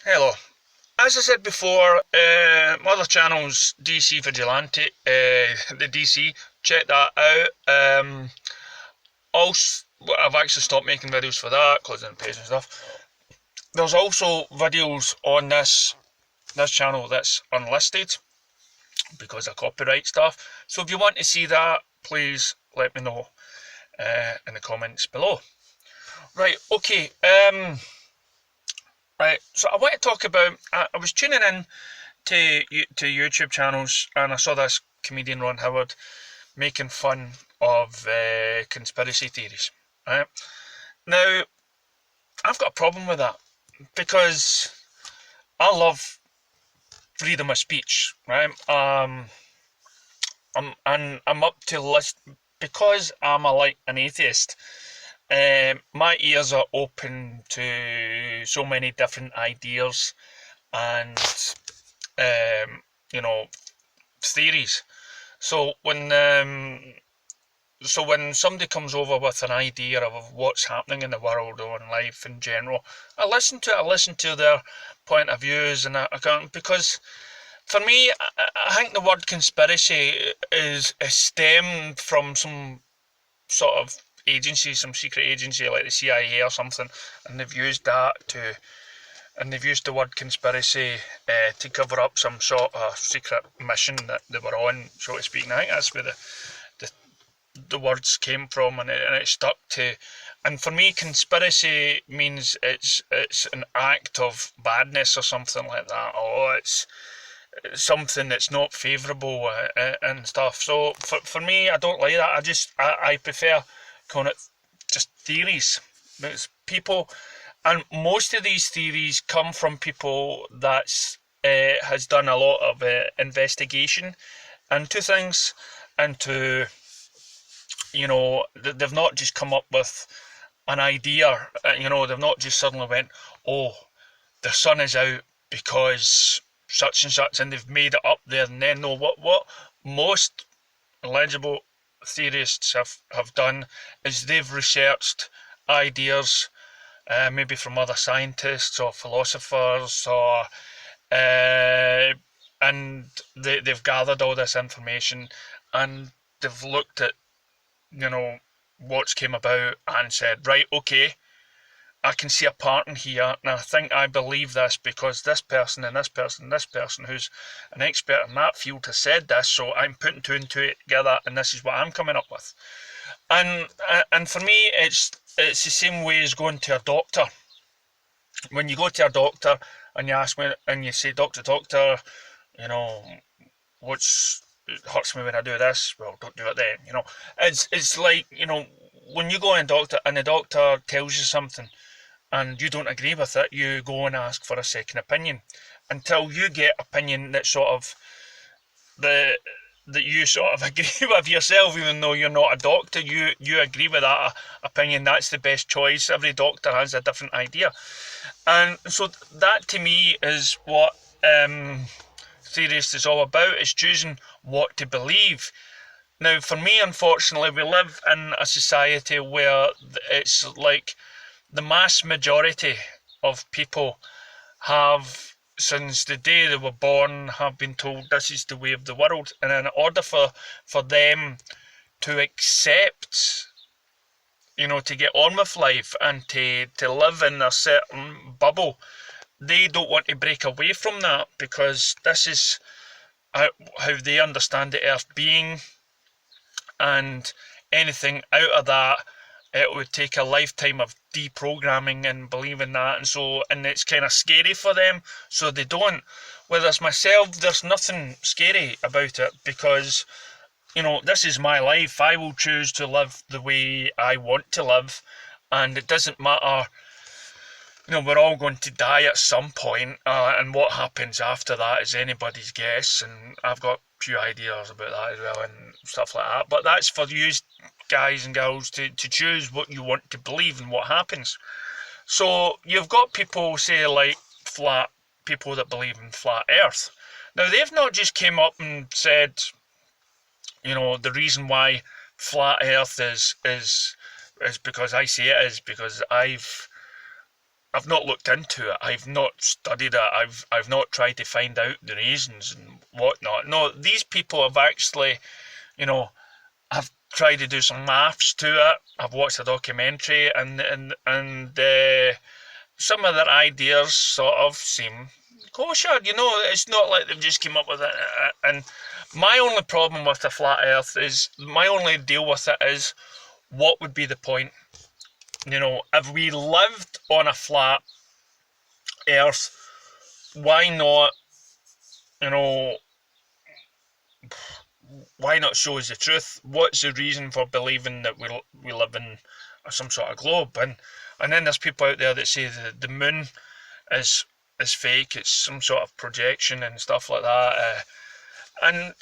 Hello. As I said before, my other channel's DC Vigilante, the DC. Check that out. Also, I've actually stopped making videos for that, closing the page and stuff. There's also videos on this channel that's unlisted because of copyright stuff. So if you want to see that, please let me know in the comments below. Right. Okay. Right. So I want to talk about. I was tuning in to YouTube channels, and I saw this comedian Ron Howard making fun of conspiracy theories. Right now, I've got a problem with that because I love freedom of speech. Right, I'm up to list because I'm an atheist. My ears are open to so many different ideas and you know theories. So when somebody comes over with an idea of what's happening in the world or in life in general, I listen to it. I listen to their point of views, and I can't, because for me, I think the word conspiracy is stemmed from some sort of agency, some secret agency like the CIA or something, and they've used the word conspiracy to cover up some sort of secret mission that they were on, so to speak. And I think that's where the the words came from, and it stuck to. And for me, conspiracy means it's an act of badness or something like that, or it's something that's not favourable and stuff. So for me, I don't like that. I prefer calling it just theories. It's people, and most of these theories come from people that's has done a lot of investigation into things, into they've not just come up with an idea. They've not just suddenly went, oh, the sun is out because such and such, and they've made it up there and then. No, what most legible theorists have done is they've researched ideas, maybe from other scientists or philosophers, or and they've gathered all this information, and they've looked at what's came about and said, right, okay, I can see a pattern here, and I think I believe this because this person and this person and this person who's an expert in that field has said this, so I'm putting two and two together, and this is what I'm coming up with. And for me, it's the same way as going to a doctor. When you go to a doctor and you ask me and you say, doctor, you know, what's it hurts me when I do this. Well, don't do it then. It's like when you go in a doctor and the doctor tells you something and you don't agree with it, you go and ask for a second opinion until you get opinion that sort of the that you sort of agree with yourself, even though you're not a doctor. You agree with that opinion. That's the best choice. Every doctor has a different idea, and so that to me is what theorist is all about, is choosing what to believe. Now, for me, unfortunately, we live in a society where it's like the mass majority of people have, since the day they were born, have been told this is the way of the world. And in order for them to accept, to get on with life and to live in a certain bubble, they don't want to break away from that, because this is how they understand the earth being, and anything out of that, it would take a lifetime of deprogramming and believing that, and it's kind of scary for them, so they don't. Whereas myself, there's nothing scary about it, because this is my life. I will choose to live the way I want to live, and it doesn't matter. We're all going to die at some point, and what happens after that is anybody's guess, and I've got a few ideas about that as well and stuff like that, but that's for you guys and girls to choose what you want to believe and what happens. So you've got people, say, like people that believe in flat earth. Now, they've not just came up and said, the reason why flat earth is because I say it is because I've not looked into it. I've not studied it. I've not tried to find out the reasons and whatnot. No, these people have actually, I've tried to do some maths to it. I've watched a documentary, and some of their ideas sort of seem kosher. It's not like they've just came up with it. And my only problem with the flat Earth is, my only deal with it is, what would be the point? If we lived on a flat Earth, why not? Why not show us the truth? What's the reason for believing that we live in some sort of globe? And then there's people out there that say the moon is fake. It's some sort of projection and stuff like that. And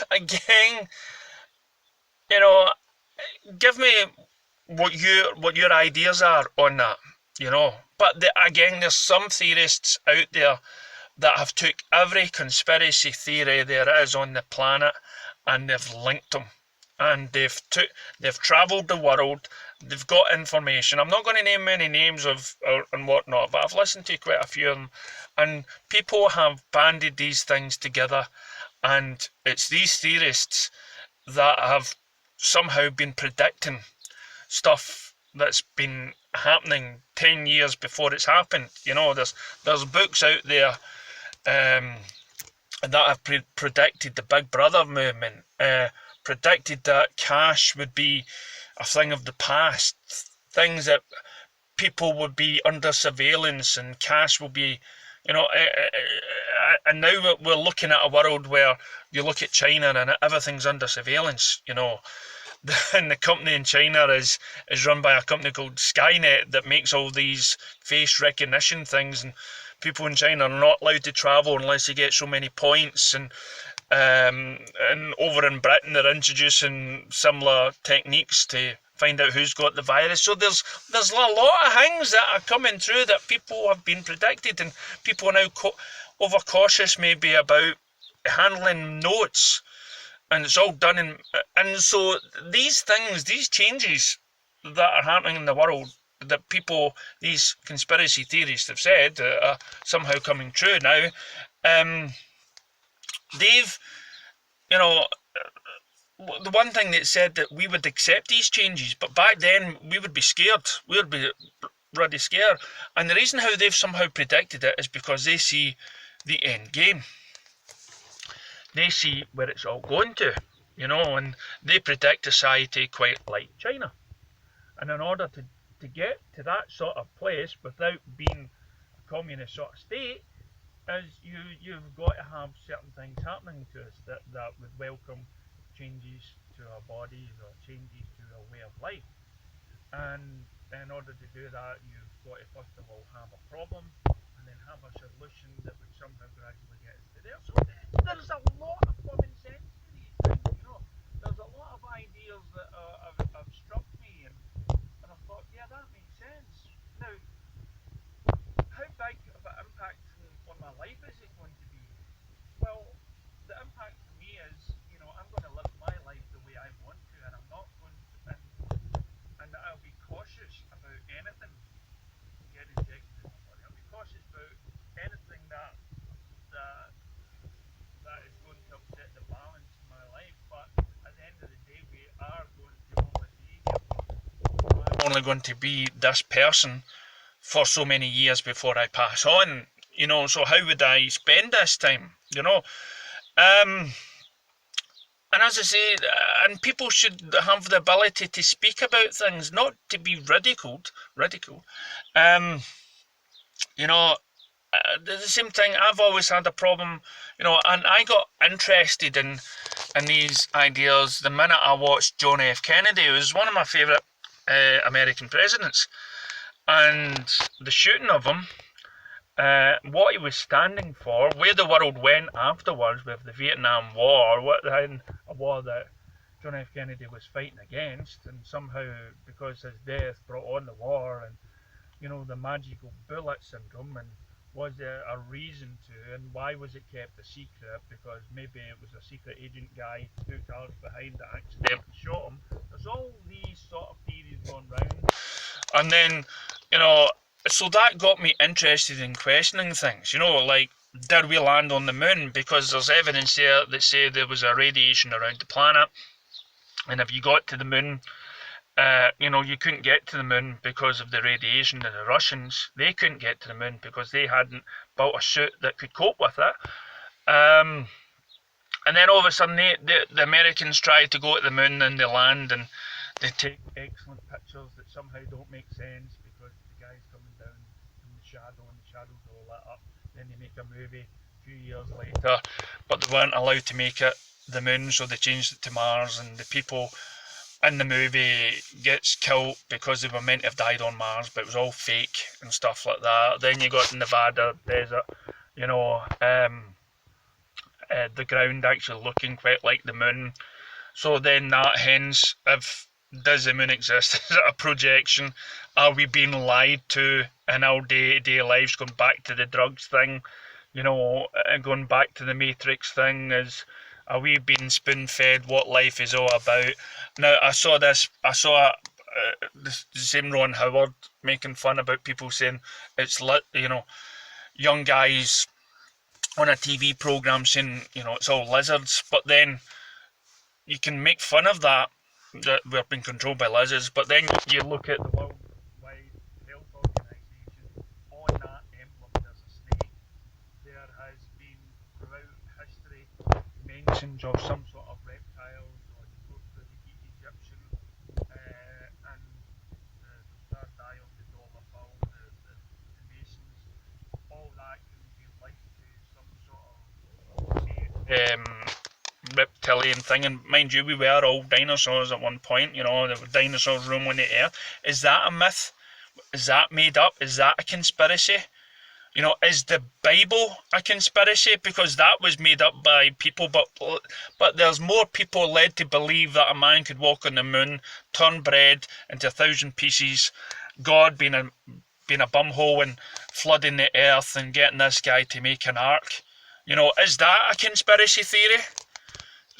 again, give me what your ideas are on that. But again, there's some theorists out there that have took every conspiracy theory there is on the planet and they've linked them, and they've travelled the world. They've got information. I'm not going to name many names and whatnot, but I've listened to quite a few of them, and people have banded these things together, and it's these theorists that have somehow been predicting stuff that's been happening 10 years before it's happened. There's books out there that have predicted the Big Brother movement, predicted that cash would be a thing of the past, things that people would be under surveillance and cash will be, and now we're looking at a world where you look at China and everything's under surveillance, and the company in China is run by a company called Skynet that makes all these face recognition things, and people in China are not allowed to travel unless they get so many points, and over in Britain they're introducing similar techniques to find out who's got the virus. So there's a lot of things that are coming through that people have been predicted, and people are now overcautious maybe about handling notes, and it's all done and so these things, these changes that are happening in the world, that people, these conspiracy theorists have said are somehow coming true now. They've, the one thing that said that we would accept these changes, but back then we would be scared. We would be bloody scared. And the reason how they've somehow predicted it is because they see the end game. They see where it's all going to, and they predict society quite like China. And in order to get to that sort of place without being a communist sort of state, is you've got to have certain things happening to us that would welcome changes to our bodies or changes to our way of life. And in order to do that, you've got to first of all have a problem, and then have a solution that would somehow gradually get us to there. So there's a lot of common sense to these things, There's a lot of ideas that have struck me, and I thought, yeah, that makes sense. Now, how big of an impact on my life is it going to be? Well, the impact for me is, I'm going to live my life the way I want to, and I'm not going to, and I'll be cautious about anything getting injected in my body. I'll be cautious about anything that is going to upset the balance in my life. But at the end of the day, we are going to only be here. I'm only going to be this person for so many years before I pass on, so how would I spend this time, and as I say, and people should have the ability to speak about things, not to be ridiculed. The same thing, I've always had a problem, and I got interested in these ideas the minute I watched John F. Kennedy. He was one of my favourite American presidents, and the shooting of him, what he was standing for, where the world went afterwards with the Vietnam War, a war that John F. Kennedy was fighting against, and somehow because his death brought on the war, and the magical bullet syndrome, and was there a reason to, and why was it kept a secret? Because maybe it was a secret agent guy 2 cars behind that accidentally shot him. There's all these sort of theories going round. And then, you know, so that got me interested in questioning things, you know, like, did we land on the moon? Because there's evidence there that say there was a radiation around the planet, and if you got to the moon, you know, you couldn't get to the moon because of the radiation. And the Russians, they couldn't get to the moon because they hadn't built a suit that could cope with it. And then all of a sudden, the Americans try to go to the moon, and they land, and they take excellent pictures that somehow don't make sense because the guy's coming down from the shadow, and the shadow's all lit up. Then they make a movie a few years later, but they weren't allowed to make it the moon, so they changed it to Mars, and the people in the movie gets killed because they were meant to have died on Mars, but it was all fake and stuff like that. Then you got the Nevada desert, you know, the ground actually looking quite like the moon. So then that hence, if does the moon exist? Is it a projection? Are we being lied to in our day-to-day lives? Going back to the drugs thing, you know, going back to the Matrix thing, are we being spoon-fed what life is all about? Now, I saw the same Ron Howard making fun about people saying it's lit, you know, young guys on a TV program saying, you know, it's all lizards, but then you can make fun of that we're being controlled by lizards, but then you look at the World Wide Health Organization, on that emblem there's a snake. There has been throughout history mentions of some sort of reptiles, or you go to the Egyptian and the third eye of the dollar bill, the Masons, all that can be linked to some sort of reptilian thing. And mind you, we were all dinosaurs at one point, you know, there were dinosaurs roaming the earth. Is that a myth? Is that made up? Is that a conspiracy? You know, is the Bible a conspiracy? Because that was made up by people, but there's more people led to believe that a man could walk on the moon, turn bread into 1,000 pieces, God being a bumhole and flooding the earth and getting this guy to make an ark. You know, is that a conspiracy theory?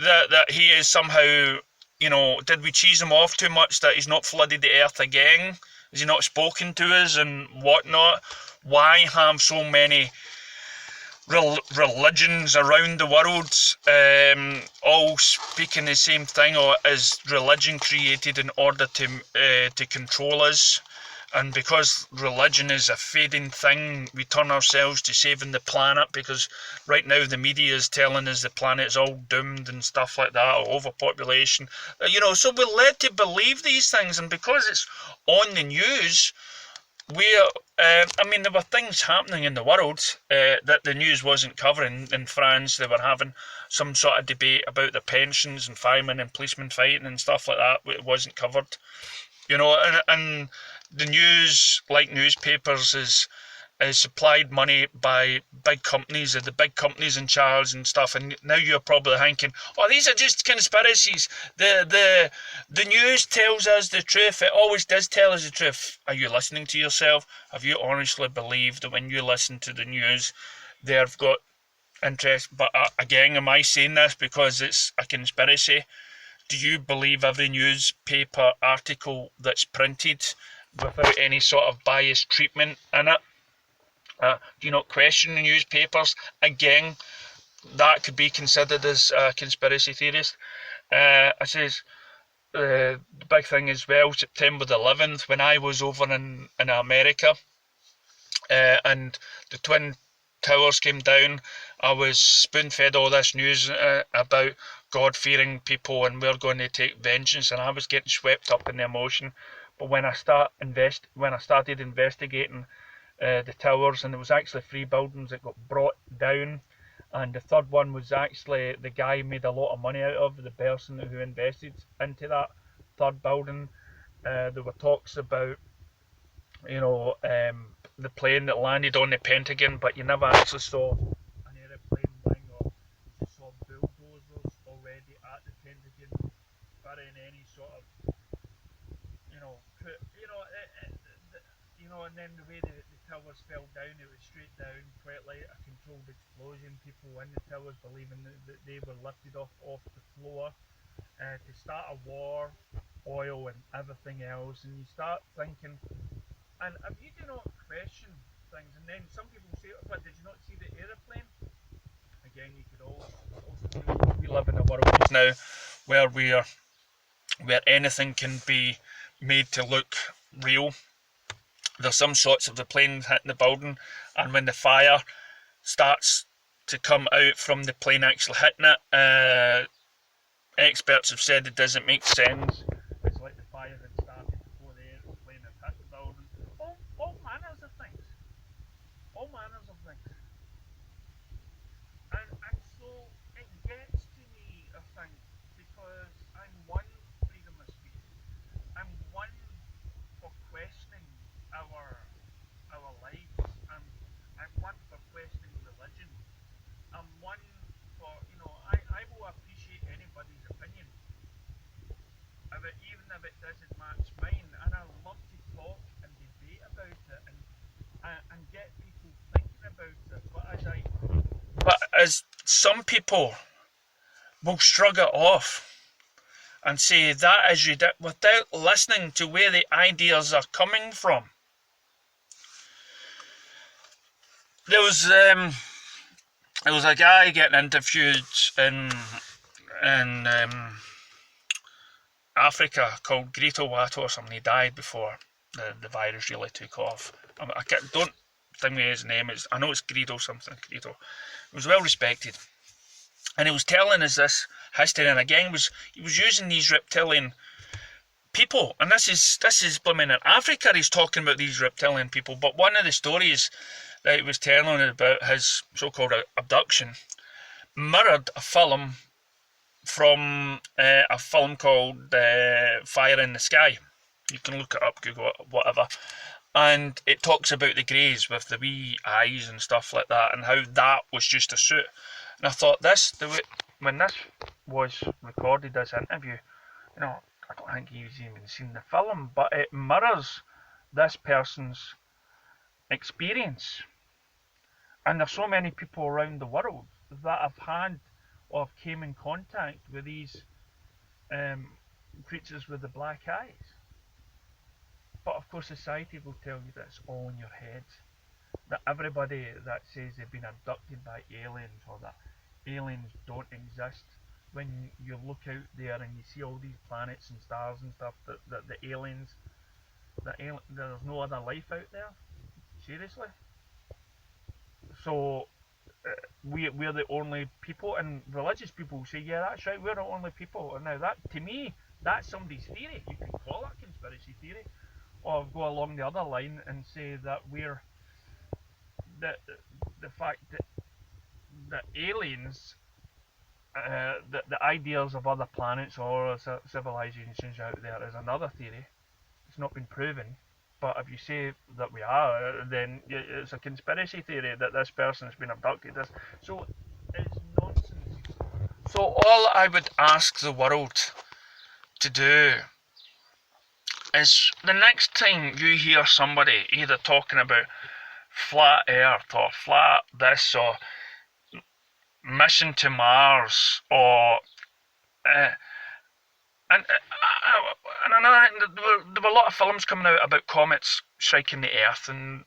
That he is somehow, you know, did we cheese him off too much that he's not flooded the earth again? Has he not spoken to us and whatnot? Why have so many religions around the world all speaking the same thing? Or is religion created in order to control us? And because religion is a fading thing, we turn ourselves to saving the planet, because right now the media is telling us the planet is all doomed and stuff like that, or overpopulation. You know, so we're led to believe these things, and because it's on the news, I mean, there were things happening in the world that the news wasn't covering. In France, they were having some sort of debate about the pensions and firemen and policemen fighting and stuff like that. It wasn't covered. You know, and the news, like newspapers, is supplied money by big companies, and the big companies in charge and stuff. And now you're probably thinking, oh, these are just conspiracies. The news tells us the truth. It always does tell us the truth. Are you listening to yourself? Have you honestly believed that when you listen to the news, they've got interest? But again, am I saying this because it's a conspiracy? Do you believe every newspaper article that's printed without any sort of biased treatment in it? Do you not question the newspapers? Again, that could be considered as a conspiracy theorist. I says, the big thing as well, September the 11th, when I was over in America, and the Twin Towers came down, I was spoon-fed all this news about God-fearing people and we're going to take vengeance, and I was getting swept up in the emotion. But when I started investigating the towers, and there was actually 3 buildings that got brought down, and the third one was actually the guy made a lot of money out of, the person who invested into that third building. There were talks about, you know, the plane that landed on the Pentagon, but you never actually saw an aeroplane wing, or you saw bulldozers already at the Pentagon, burying any sort of, and then the way the towers fell down, it was straight down, quite like a controlled explosion. People in the towers believing that they were lifted off the floor to start a war oil and everything else, and you start thinking, and if you do not question things, and then some people say, but did you not see the aeroplane? Again, you could also we live in a world now where where anything can be made to look real. There's some shots of the plane hitting the building, and when the fire starts to come out from the plane actually hitting it, experts have said it doesn't make sense. It's like the fire had started before the airplane had hit the building. All manners of things. All manners of things. And so it gets to me, I think, because I'm one freedom of speech. I'm one for questioning our lives. I'm one for questioning religion. I'm one for, I will appreciate anybody's opinion, even if it doesn't match mine, and I love to talk and debate about it and get people thinking about it. But as some people will shrug it off and say that is ridiculous without listening to where the ideas are coming from. There was a guy getting interviewed in Africa called Grito Watto or something. He died before the virus really took off. Don't think me his name. I know it's Grito something. Grito. He was well respected, and he was telling us this history. And again, he was using these reptilian people, and this is blooming in Africa. He's talking about these reptilian people. But one of the stories that he was telling about his so-called abduction mirrored a film from a film called Fire in the Sky. You can look it up, Google it, whatever. And it talks about the greys with the wee eyes and stuff like that, and how that was just a suit. And I thought when this was recorded, this interview, I don't think he's even seen the film, but it mirrors this person's experience. And there's so many people around the world that have had or have came in contact with these creatures with the black eyes. But of course society will tell you that it's all in your head. That everybody that says they've been abducted by aliens or that aliens don't exist, when you look out there and you see all these planets and stars and stuff, that the aliens, there's no other life out there? Seriously? So we're the only people, and religious people say, yeah, that's right, we're the only people. And now that, to me, that's somebody's theory. You can call it conspiracy theory, or go along the other line and say that we're the fact that aliens, the ideas of other planets or civilizations out there is another theory. It's not been proven. But if you say that we are, then it's a conspiracy theory that this person's been abducted. So it's nonsense. So all I would ask the world to do is, the next time you hear somebody either talking about flat earth or flat this or mission to Mars or and another, there were a lot of films coming out about comets striking the Earth, and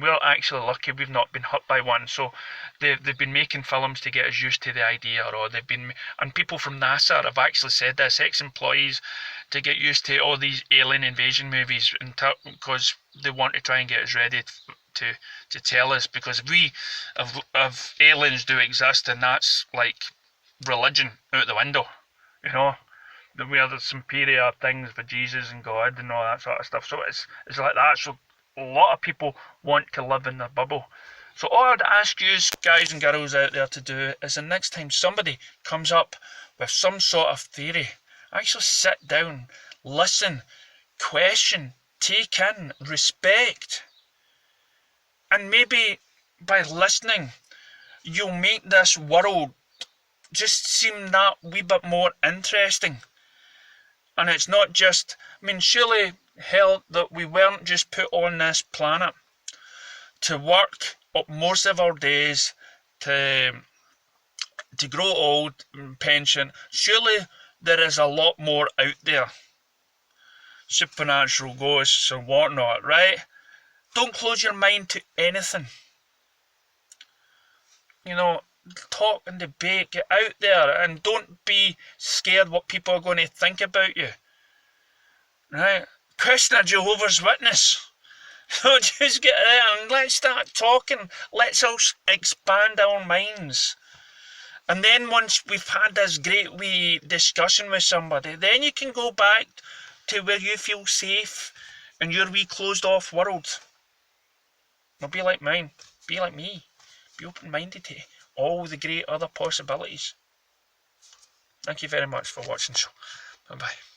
we're actually lucky we've not been hit by one. So they've been making films to get us used to the idea, and people from NASA have actually said this, ex-employees, to get used to all these alien invasion movies, because they want to try and get us ready to tell us, because if aliens do exist, then that's like religion out the window, we are the superior things for Jesus and God and all that sort of stuff. So it's like that. So a lot of people want to live in their bubble. So all I'd ask you guys and girls out there to do is, the next time somebody comes up with some sort of theory, actually sit down, listen, question, take in, respect. And maybe by listening, you'll make this world just seem that wee bit more interesting. And it's not just, surely hell that we weren't just put on this planet to work up most of our days, to grow old, pension. Surely there is a lot more out there supernatural ghosts or whatnot, right? Don't close your mind to anything. You know, talk and debate, get out there, and don't be scared what people are going to think about you, right? Question a Jehovah's Witness. So just get there and let's start talking. Let's all expand our minds. And then once we've had this great wee discussion with somebody, then you can go back to where you feel safe in your wee closed off world. Now be like mine. Be like me. Be open-minded to all the great other possibilities. Thank you very much for watching. Bye-bye.